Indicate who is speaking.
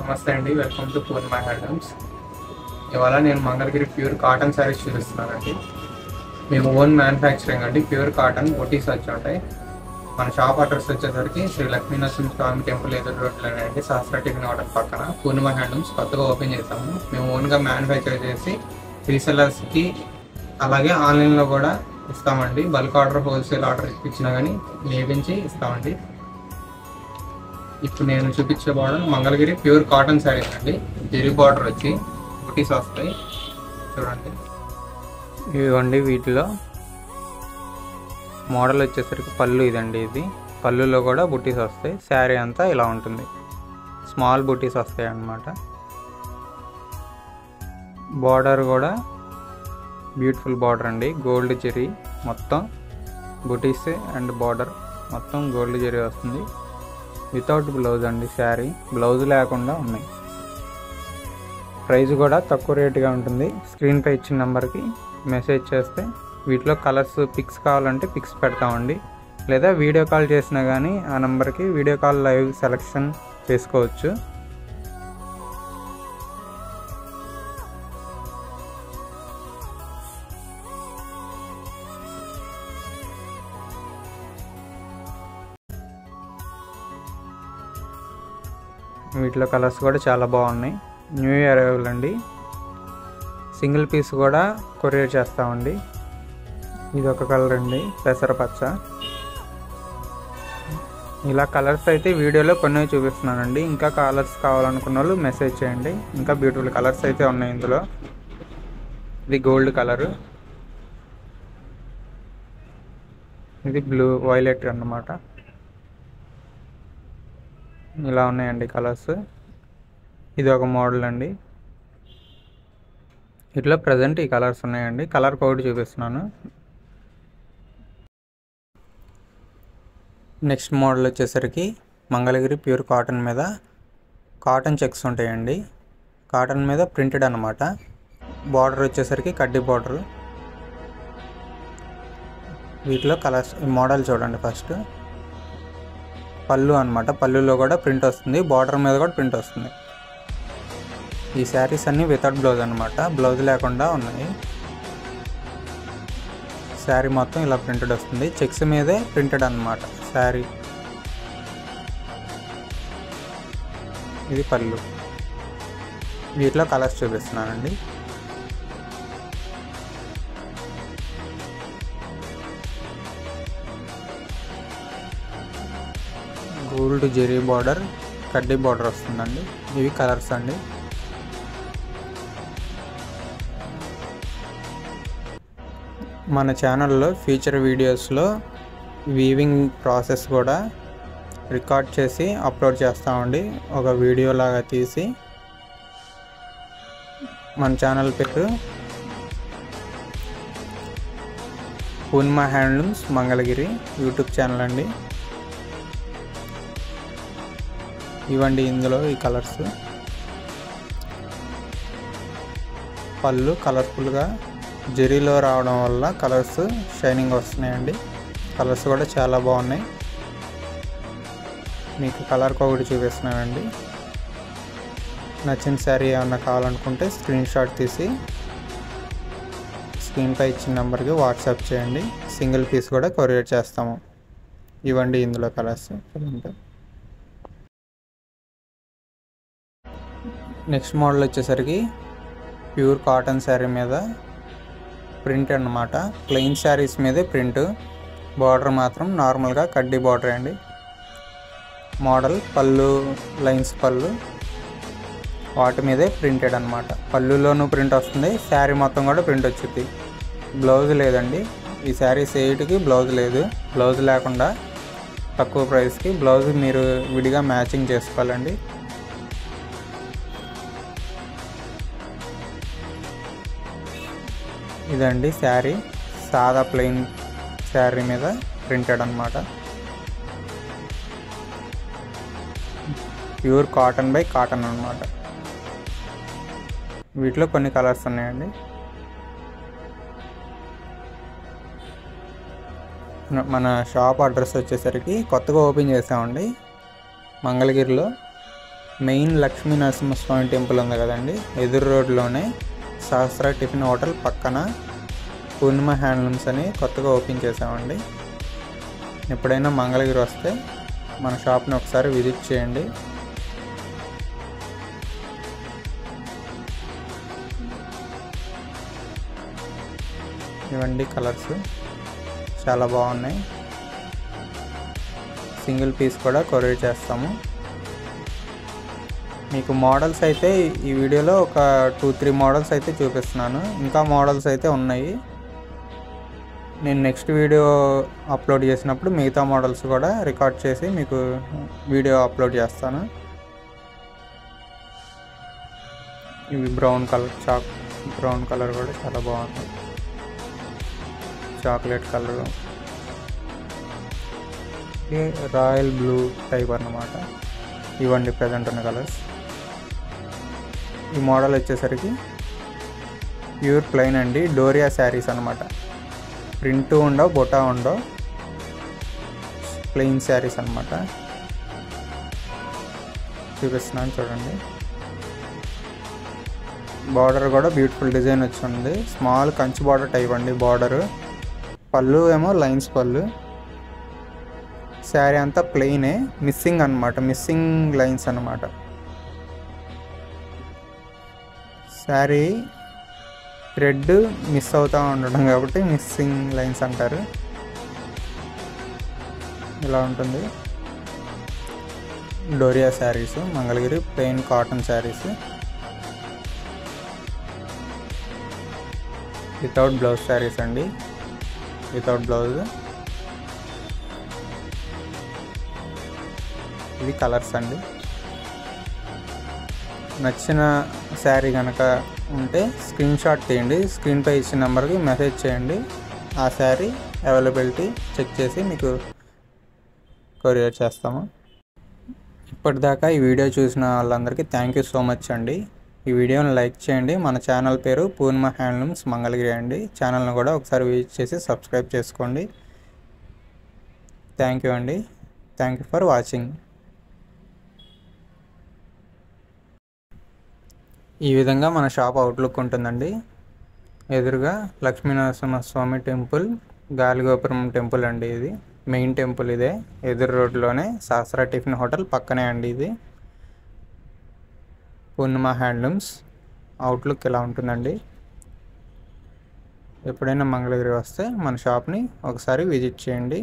Speaker 1: నమస్తే అండి, welcome to Purnima handlooms. ఇవాళ నేను మంగళగిరి ప్యూర్ కాటన్ శారీస్ చూపిస్తున్నానండి. మేము ఓన్ మ్యానుఫ్యాక్చరింగ్ అండి. ప్యూర్ కాటన్ బొటీస్ వచ్చి ఉంటాయి. మన షాప్ అడ్రస్ వచ్చేసరికి శ్రీ లక్ష్మీనరసింహ స్వామి టెంపుల్ ఎదురు రోడ్లోనే అండి, శాస్త్ర టిఫిన్ ఆర్డర్ పక్కన పూర్ణిమ హ్యాండ్లూమ్స్ కొత్తగా ఓపెన్ చేసాము. మేము ఓన్గా మ్యానుఫ్యాక్చర్ చేసి రీసెల్లర్స్కి అలాగే ఆన్లైన్లో కూడా ఇస్తామండి. బల్క్ ఆర్డర్, హోల్సేల్ ఆర్డర్ ఇచ్చినా కానీ నేపించి ఇస్తామండి. ఇప్పుడు నేను చూపించే border Mangalagiri pure cotton saris అండి. జెరీ బార్డర్ వచ్చి బుటీస్ వస్తాయి చూడండి. ఇవ్వండి, వీటిలో మోడల్ వచ్చేసరికి పళ్ళు ఇదండి. ఇది పళ్ళులో కూడా బుటీస్ వస్తాయి. శారీ అంతా ఇలా ఉంటుంది, స్మాల్ బుటీస్ వస్తాయి అన్నమాట. బార్డర్ కూడా బ్యూటిఫుల్ బార్డర్ అండి, గోల్డ్ జెరీ మొత్తం బుటీస్ అండ్ బార్డర్ మొత్తం గోల్డ్ జెరీ వస్తుంది. వితౌట్ బ్లౌజ్ అండి, శారీ బ్లౌజ్ లేకుండా ఉన్నాయి. ప్రైస్ కూడా తక్కువ రేటుగా ఉంటుంది. స్క్రీన్పై ఇచ్చిన నెంబర్కి మెసేజ్ చేస్తే వీటిలో కలర్స్ పిక్స్ కావాలంటే పిక్స్ పెడతామండి, లేదా వీడియో కాల్ చేసినా కానీ ఆ నెంబర్కి వీడియో కాల్ లైవ్ సెలెక్షన్ చేసుకోవచ్చు. వీటిలో కలర్స్ కూడా చాలా బాగున్నాయి. న్యూ ఇయర్ అరైవల్ అండి. సింగిల్ పీస్ కూడా కొరియర్ చేస్తామండి. ఇది ఒక కలర్ అండి, పెసరపచ్చ. ఇలా కలర్స్ అయితే వీడియోలో కొన్ని చూపిస్తున్నానండి. ఇంకా కలర్స్ కావాలనుకున్న వాళ్ళు మెసేజ్ చేయండి. ఇంకా బ్యూటిఫుల్ కలర్స్ అయితే ఉన్నాయి ఇందులో. ఇది గోల్డ్ కలరు, ఇది బ్లూ వైలెట్ అన్నమాట. ఇలా ఉన్నాయండి కలర్స్. ఇది ఒక మోడల్ అండి. ఇట్లా ప్రజెంట్ ఈ కలర్స్ ఉన్నాయండి. కలర్ కోడ్ చూపిస్తున్నాను. నెక్స్ట్ మోడల్ వచ్చేసరికి మంగళగిరి ప్యూర్ కాటన్ మీద కాటన్ చెక్స్ ఉంటాయండి. కాటన్ మీద ప్రింటెడ్ అన్నమాట. బార్డర్ వచ్చేసరికి కడ్డీ బార్డర్. వీటిలో కలర్స్ మోడల్ చూడండి. ఫస్ట్ పళ్ళు అనమాట, పళ్ళులో కూడా ప్రింట్ వస్తుంది, బార్డర్ మీద కూడా ప్రింట్ వస్తుంది. ఈ శారీస్ అన్నీ వితౌట్ బ్లౌజ్ అనమాట, బ్లౌజ్ లేకుండా ఉన్నాయి. శారీ మొత్తం ఇలా ప్రింటెడ్ వస్తుంది, చెక్స్ మీదే ప్రింటెడ్ అనమాట శారీ. ఇది పళ్ళు. వీటిలో కలర్స్ చూపిస్తున్నానండి. గోల్డ్ జెరీ బార్డర్, కడ్డీ బార్డర్ వస్తుందండి. ఇవి కలర్స్ అండి. మన ఛానల్లో ఫ్యూచర్ వీడియోస్లో వీవింగ్ ప్రాసెస్ కూడా రికార్డ్ చేసి అప్లోడ్ చేస్తామండి. ఒక వీడియో లాగా తీసి మన ఛానల్ పేరు పూర్ణిమ హ్యాండ్లూమ్స్ మంగళగిరి యూట్యూబ్ ఛానల్ అండి. ఇవ్వండి ఇందులో ఈ కలర్స్. పళ్ళు కలర్ఫుల్గా జెరీలో రావడం వల్ల కలర్స్ షైనింగ్ వస్తున్నాయండి. కలర్స్ కూడా చాలా బాగున్నాయి. మీకు కలర్ ఒకటి చూపిస్తున్నానండి. నచ్చిన శారీ ఏమన్నా కావాలనుకుంటే స్క్రీన్ షాట్ తీసి స్క్రీన్పై ఇచ్చిన నెంబర్కి వాట్సాప్ చేయండి. సింగిల్ పీస్ కూడా కొరియర్ చేస్తాము. ఇవ్వండి ఇందులో కలర్స్. నెక్స్ట్ మోడల్ వచ్చేసరికి ప్యూర్ కాటన్ శారీ మీద ప్రింట్ అన్నమాట. ప్లెయిన్ శారీస్ మీదే ప్రింట్, బార్డర్ మాత్రం నార్మల్గా కడ్డీ బార్డర్ అండి. మోడల్ పళ్ళు లైన్స్, పళ్ళు వాటి మీదే ప్రింటెడ్ అనమాట. పళ్ళులోనూ ప్రింట్ వస్తుంది, శారీ మొత్తం కూడా ప్రింట్ వచ్చింది. బ్లౌజ్ లేదండి ఈ శారీస్ 8కి బ్లౌజ్ లేదు. బ్లౌజ్ లేకుండా తక్కువ ప్రైస్కి బ్లౌజ్ మీరు విడిగా మ్యాచింగ్ చేసుకోవాలండి. ఇదండి శారీ, సాదా ప్లెయిన్ శారీ మీద ప్రింటెడ్ అన్నమాట. ప్యూర్ కాటన్ బై కాటన్ అన్నమాట. వీటిలో కొన్ని కలర్స్ ఉన్నాయండి. మన షాప్ అడ్రస్ వచ్చేసరికి కొత్తగా ఓపెన్ చేసామండి మంగళగిరిలో. మెయిన్ లక్ష్మీ నరసింహస్వామి టెంపుల్ ఉంది కదండి, ఎదురు రోడ్లోనే సహస్ర టిఫిన్ హోటల్ పక్కన పూర్ణిమ హ్యాండ్లూమ్స్ అని కొత్తగా ఓపెన్ చేసామండి. ఎప్పుడైనా మంగళగిరి వస్తే మన షాప్ని ఒకసారి విజిట్ చేయండి. ఇవన్నీ కలర్స్ చాలా బాగున్నాయి. సింగిల్ పీస్ కూడా కొరియర్ చేస్తాము. మీకు మోడల్స్ అయితే ఈ వీడియోలో ఒక 2-3 మోడల్స్ అయితే చూపిస్తున్నాను. ఇంకా మోడల్స్ అయితే ఉన్నాయి. నేను నెక్స్ట్ వీడియో అప్లోడ్ చేసినప్పుడు మిగతా మోడల్స్ కూడా రికార్డ్ చేసి మీకు వీడియో అప్లోడ్ చేస్తాను. ఇవి బ్రౌన్ కలర్ కూడా చాలా బాగుంది. Chocolate colour, royal blue type అన్నమాట. ఇవ్వండి ప్రజెంట్ ఉన్న కలర్స్. ఈ మోడల్ వచ్చేసరికి ప్యూర్ ప్లెయిన్ అండి, డోరియా శారీస్ అన్నమాట. ప్రింట్ ఉండవు, బొటా ఉండవు, ప్లెయిన్ శారీస్ అన్నమాట. చూపిస్తున్నాను చూడండి. బార్డర్ కూడా బ్యూటిఫుల్ డిజైన్ వచ్చింది. స్మాల్ కంచి బార్డర్ టైప్ అండి బార్డర్. పళ్ళు ఏమో లైన్స్ పళ్ళు. శారీ అంతా ప్లెయినే, మిస్సింగ్ అన్నమాట, మిస్సింగ్ లైన్స్ అన్నమాట. శారీ థ్రెడ్ మిస్ అవుతూ ఉండడం కాబట్టి మిస్సింగ్ లైన్స్ అంటారు. ఇలా ఉంటుంది doria saris, Mangalagiri plain cotton saris without blouse saris అండి, వితౌట్ బ్లౌజ్. ఇవి కలర్స్ అండి. నచ్చిన శారీ కనుక ఉంటే స్క్రీన్ షాట్ తీయండి, స్క్రీన్పై ఇచ్చిన నెంబర్కి మెసేజ్ చేయండి. ఆ శారీ అవైలబిలిటీ చెక్ చేసి మీకు కొరియర్ చేస్తాము. ఇప్పటిదాకా ఈ వీడియో చూసిన వాళ్ళందరికీ థ్యాంక్ యూ సో మచ్ అండి. ఈ వీడియోని లైక్ చేయండి. మన ఛానల్ పేరు పూర్ణిమ హ్యాండ్లూమ్స్ మంగళగిరి అండి. ఛానల్ని కూడా ఒకసారి విజిట్ చేసి సబ్స్క్రైబ్ చేసుకోండి. థ్యాంక్ యూ అండి. Thank you for watching. ఈ విధంగా మన షాప్ అవుట్లుక్ ఉంటుందండి. ఎదురుగా లక్ష్మీనరసింహస్వామి టెంపుల్, గాలిగోపురం టెంపుల్ అండి. ఇది మెయిన్ టెంపుల్. ఇదే ఎదురు రోడ్లోనే సహస్ర టిఫిన్ హోటల్ పక్కనే అండి. ఇది పూర్ణిమ హ్యాండ్లూమ్స్. అవుట్లుక్ ఇలా ఉంటుందండి. ఎప్పుడైనా మంగళగిరి వస్తే మన షాప్ని ఒకసారి విజిట్ చేయండి.